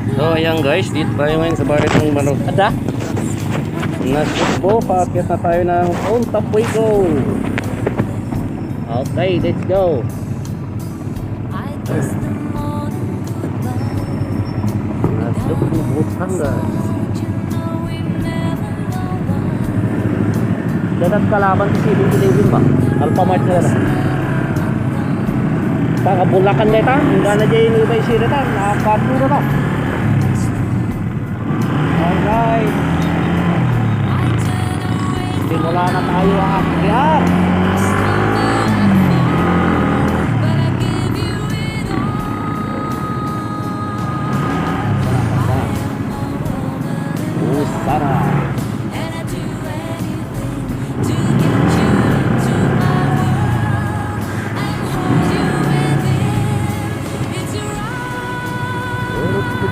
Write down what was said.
So ayan guys, dito tayo ngayon sa barit ng manok. Ada? Nasukbo, paakyat na tayo ng on top we go. Okay, let's go. Nasukbo Butanga. Dadat kalaban si Silin ba? Alphamart na lang. Kakabulakan na ito. Hingga na dyan yung iba'y sirita. Nakakablo na ito. Alright. Simula na tayo ang akyat. Usara.